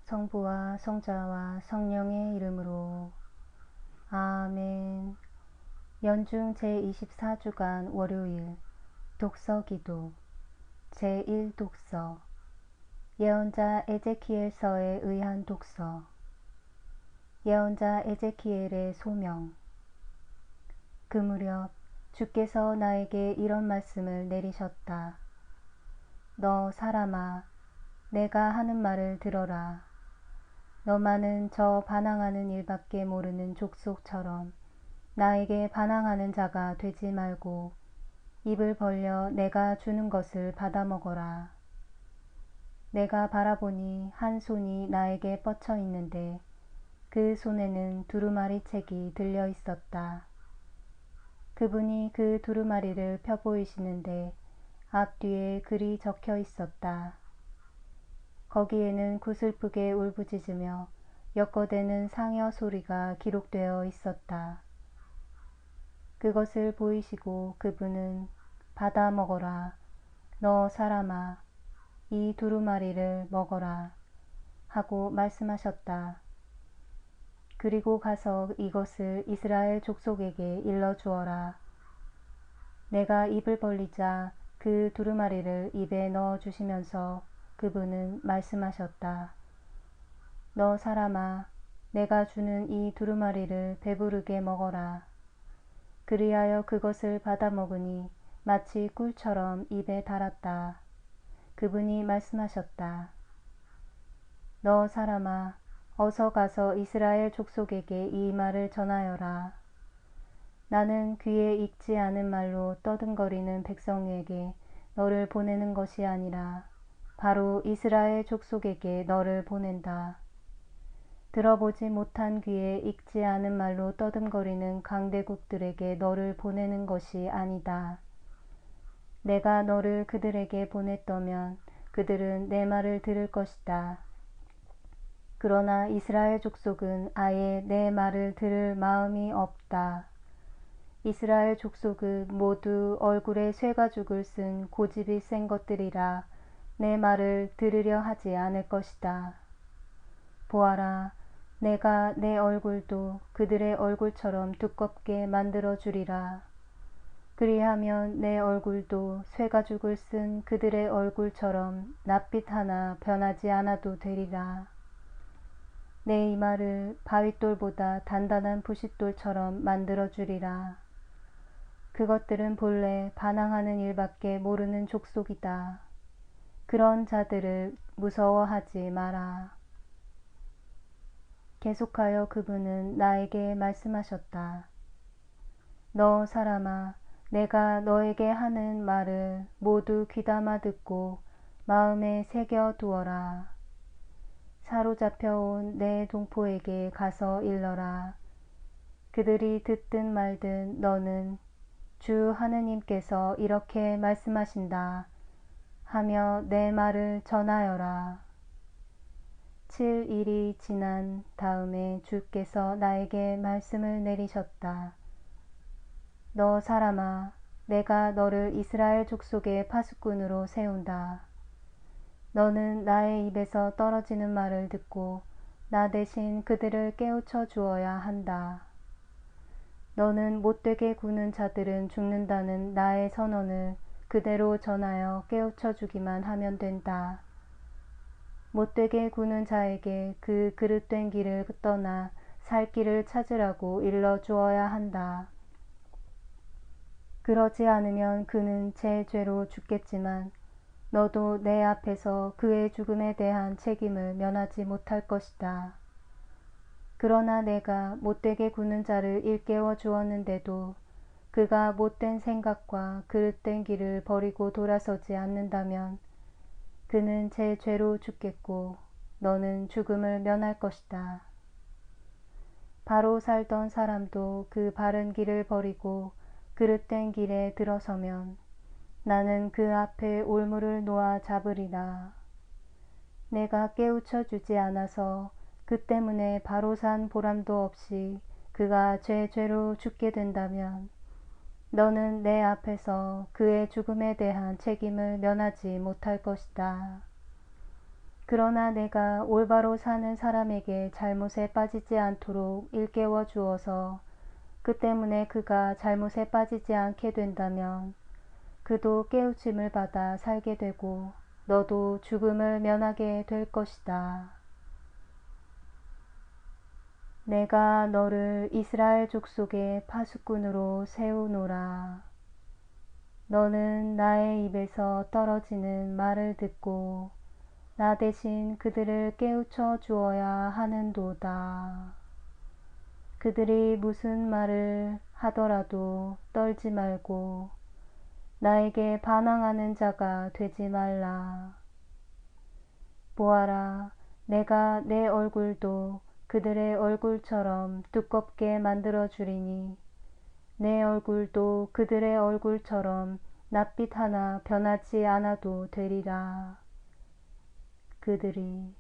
성부와 성자와 성령의 이름으로 아멘. 연중 제24주간 월요일 독서기도 제1독서 예언자 에제키엘서에 의한 독서. 예언자 에제키엘의 소명. 그 무렵 주께서 나에게 이런 말씀을 내리셨다. 너 사람아, 내가 하는 말을 들어라. 너만은 저 반항하는 일밖에 모르는 족속처럼 나에게 반항하는 자가 되지 말고 입을 벌려 내가 주는 것을 받아 먹어라. 내가 바라보니 한 손이 나에게 뻗쳐 있는데 그 손에는 두루마리 책이 들려 있었다. 그분이 그 두루마리를 펴 보이시는데 앞뒤에 글이 적혀 있었다. 거기에는 구슬프게 울부짖으며 엮어대는 상여 소리가 기록되어 있었다. 그것을 보이시고 그분은 받아 먹어라. 너 사람아, 이 두루마리를 먹어라. 하고 말씀하셨다. 그리고 가서 이것을 이스라엘 족속에게 일러주어라. 내가 입을 벌리자 그 두루마리를 입에 넣어 주시면서 그분은 말씀하셨다. 너 사람아, 내가 주는 이 두루마리를 배부르게 먹어라. 그리하여 그것을 받아 먹으니 마치 꿀처럼 입에 달았다. 그분이 말씀하셨다. 너 사람아, 어서 가서 이스라엘 족속에게 이 말을 전하여라. 나는 귀에 익지 않은 말로 떠듬거리는 백성에게 너를 보내는 것이 아니라 바로 이스라엘 족속에게 너를 보낸다. 들어보지 못한 귀에 익지 않은 말로 떠듬거리는 강대국들에게 너를 보내는 것이 아니다. 내가 너를 그들에게 보냈더면 그들은 내 말을 들을 것이다. 그러나 이스라엘 족속은 아예 내 말을 들을 마음이 없다. 이스라엘 족속은 모두 얼굴에 쇠가죽을 쓴 고집이 센 것들이라 내 말을 들으려 하지 않을 것이다. 보아라, 내가 내 얼굴도 그들의 얼굴처럼 두껍게 만들어 주리라. 그리하면 내 얼굴도 쇠가죽을 쓴 그들의 얼굴처럼 낯빛 하나 변하지 않아도 되리라. 내 이마를 바윗돌보다 단단한 부싯돌처럼 만들어 주리라. 그것들은 본래 반항하는 일밖에 모르는 족속이다. 그런 자들을 무서워하지 마라. 계속하여 그분은 나에게 말씀하셨다. 너 사람아, 내가 너에게 하는 말을 모두 귀담아 듣고 마음에 새겨 두어라. 사로잡혀온 내 동포에게 가서 일러라. 그들이 듣든 말든 너는 주 하느님께서 이렇게 말씀하신다 하며 내 말을 전하여라. 7일이 지난 다음에 주께서 나에게 말씀을 내리셨다. 너 사람아, 내가 너를 이스라엘 족속의 파수꾼으로 세운다. 너는 나의 입에서 떨어지는 말을 듣고 나 대신 그들을 깨우쳐 주어야 한다. 너는 못되게 구는 자들은 죽는다는 나의 선언을 그대로 전하여 깨우쳐 주기만 하면 된다. 못되게 구는 자에게 그 그릇된 길을 떠나 살 길을 찾으라고 일러 주어야 한다. 그러지 않으면 그는 제 죄로 죽겠지만 너도 내 앞에서 그의 죽음에 대한 책임을 면하지 못할 것이다. 그러나 내가 못되게 구는 자를 일깨워 주었는데도 그가 못된 생각과 그릇된 길을 버리고 돌아서지 않는다면 그는 제 죄로 죽겠고 너는 죽음을 면할 것이다. 바로 살던 사람도 그 바른 길을 버리고 그릇된 길에 들어서면 나는 그 앞에 올무를 놓아 잡으리라. 내가 깨우쳐 주지 않아서 그 때문에 바로 산 보람도 없이 그가 제 죄로 죽게 된다면 너는 내 앞에서 그의 죽음에 대한 책임을 면하지 못할 것이다. 그러나 내가 올바로 사는 사람에게 잘못에 빠지지 않도록 일깨워 주어서 그 때문에 그가 잘못에 빠지지 않게 된다면 그도 깨우침을 받아 살게 되고 너도 죽음을 면하게 될 것이다. 내가 너를 이스라엘 족속의 파수꾼으로 세우노라. 너는 나의 입에서 떨어지는 말을 듣고 나 대신 그들을 깨우쳐 주어야 하는도다. 그들이 무슨 말을 하더라도 떨지 말고 나에게 반항하는 자가 되지 말라. 보아라, 내가 내 얼굴도 그들의 얼굴처럼 두껍게 만들어 주리니 내 얼굴도 그들의 얼굴처럼 낯빛 하나 변하지 않아도 되리라. 그들이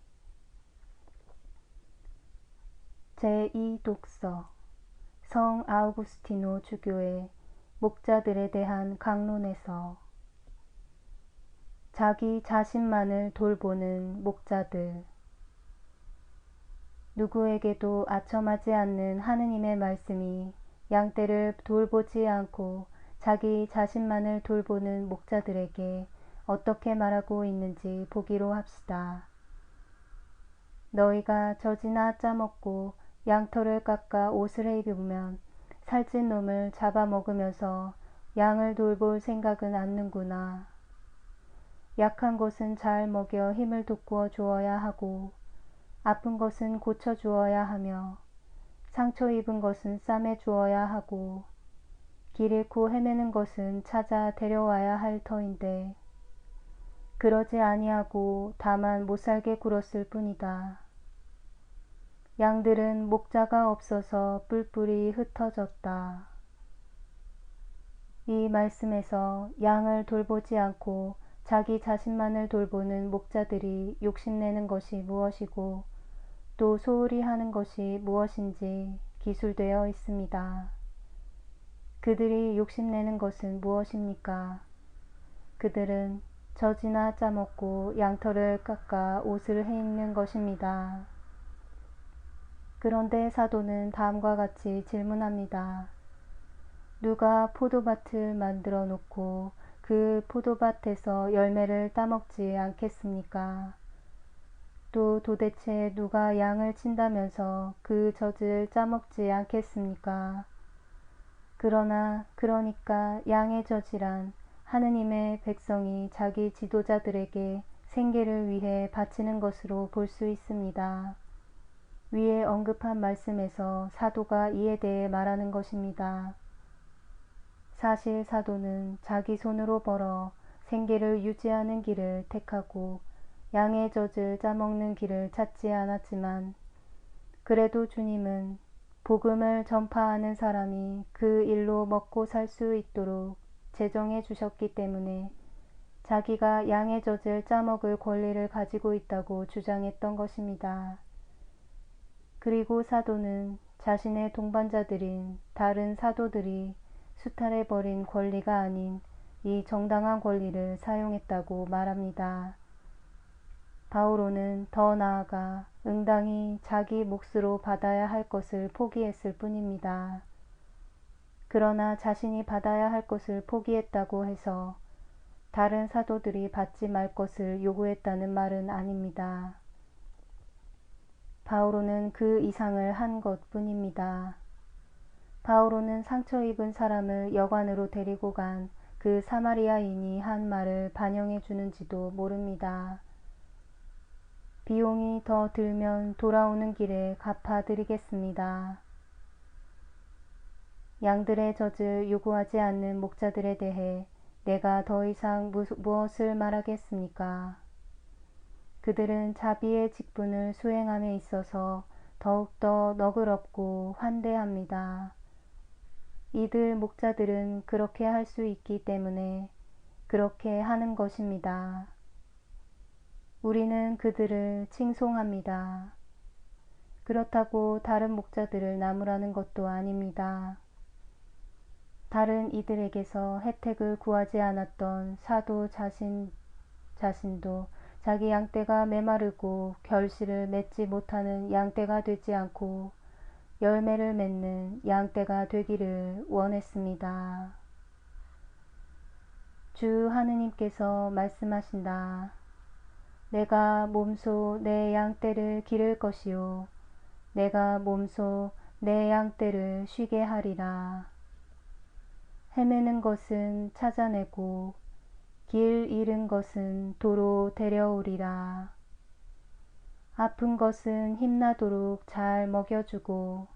제2독서 성 아우구스티노 주교의 목자들에 대한 강론에서 자기 자신만을 돌보는 목자들. 누구에게도 아첨하지 않는 하느님의 말씀이 양떼를 돌보지 않고 자기 자신만을 돌보는 목자들에게 어떻게 말하고 있는지 보기로 합시다. 너희가 젖이나 짜먹고 양털을 깎아 옷을 입으면 살찐 놈을 잡아먹으면서 양을 돌볼 생각은 않는구나. 약한 것은 잘 먹여 힘을 돋구어 주어야 하고 아픈 것은 고쳐 주어야 하며 상처 입은 것은 싸매 주어야 하고 길 잃고 헤매는 것은 찾아 데려와야 할 터인데 그러지 아니하고 다만 못살게 굴었을 뿐이다. 양들은 목자가 없어서 뿔뿔이 흩어졌다. 이 말씀에서 양을 돌보지 않고 자기 자신만을 돌보는 목자들이 욕심내는 것이 무엇이고 또 소홀히 하는 것이 무엇인지 기술되어 있습니다. 그들이 욕심내는 것은 무엇입니까? 그들은 젖이나 짜먹고 양털을 깎아 옷을 해입는 것입니다. 그런데 사도는 다음과 같이 질문합니다. 누가 포도밭을 만들어 놓고 그 포도밭에서 열매를 따먹지 않겠습니까? 또 도대체 누가 양을 친다면서 그 젖을 짜먹지 않겠습니까? 그러니까 양의 젖이란 하느님의 백성이 자기 지도자들에게 생계를 위해 바치는 것으로 볼 수 있습니다. 위에 언급한 말씀에서 사도가 이에 대해 말하는 것입니다. 사실 사도는 자기 손으로 벌어 생계를 유지하는 길을 택하고 양의 젖을 짜먹는 길을 찾지 않았지만 그래도 주님은 복음을 전파하는 사람이 그 일로 먹고 살 수 있도록 제정해 주셨기 때문에 자기가 양의 젖을 짜먹을 권리를 가지고 있다고 주장했던 것입니다. 그리고 사도는 자신의 동반자들인 다른 사도들이 수탈해버린 권리가 아닌 이 정당한 권리를 사용했다고 말합니다. 바오로는 더 나아가 응당히 자기 몫으로 받아야 할 것을 포기했을 뿐입니다. 그러나 자신이 받아야 할 것을 포기했다고 해서 다른 사도들이 받지 말 것을 요구했다는 말은 아닙니다. 바오로는 그 이상을 한 것뿐입니다. 바오로는 상처 입은 사람을 여관으로 데리고 간 그 사마리아인이 한 말을 반영해 주는지도 모릅니다. 비용이 더 들면 돌아오는 길에 갚아드리겠습니다. 양들의 젖을 요구하지 않는 목자들에 대해 내가 더 이상 무엇을 말하겠습니까? 그들은 자비의 직분을 수행함에 있어서 더욱더 너그럽고 환대합니다. 이들 목자들은 그렇게 할 수 있기 때문에 그렇게 하는 것입니다. 우리는 그들을 칭송합니다. 그렇다고 다른 목자들을 나무라는 것도 아닙니다. 다른 이들에게서 혜택을 구하지 않았던 사도 자신도 자기 양떼가 메마르고 결실을 맺지 못하는 양떼가 되지 않고 열매를 맺는 양떼가 되기를 원했습니다. 주 하느님께서 말씀하신다. 내가 몸소 내 양떼를 기를 것이요 내가 몸소 내 양떼를 쉬게 하리라. 헤매는 것은 찾아내고 길 잃은 것은 도로 데려오리라. 아픈 것은 힘나도록 잘 먹여주고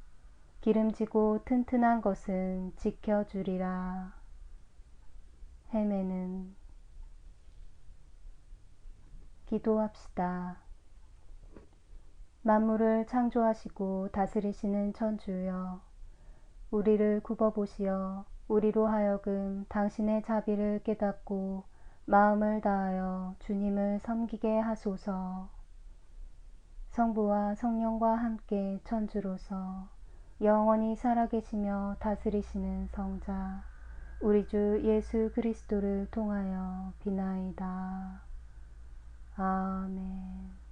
기름지고 튼튼한 것은 지켜주리라. 헤매는. 기도합시다. 만물을 창조하시고 다스리시는 천주여, 우리를 굽어보시어 우리로 하여금 당신의 자비를 깨닫고 마음을 다하여 주님을 섬기게 하소서. 성부와 성령과 함께 천주로서 영원히 살아계시며 다스리시는 성자 우리 주 예수 그리스도를 통하여 비나이다. 아멘.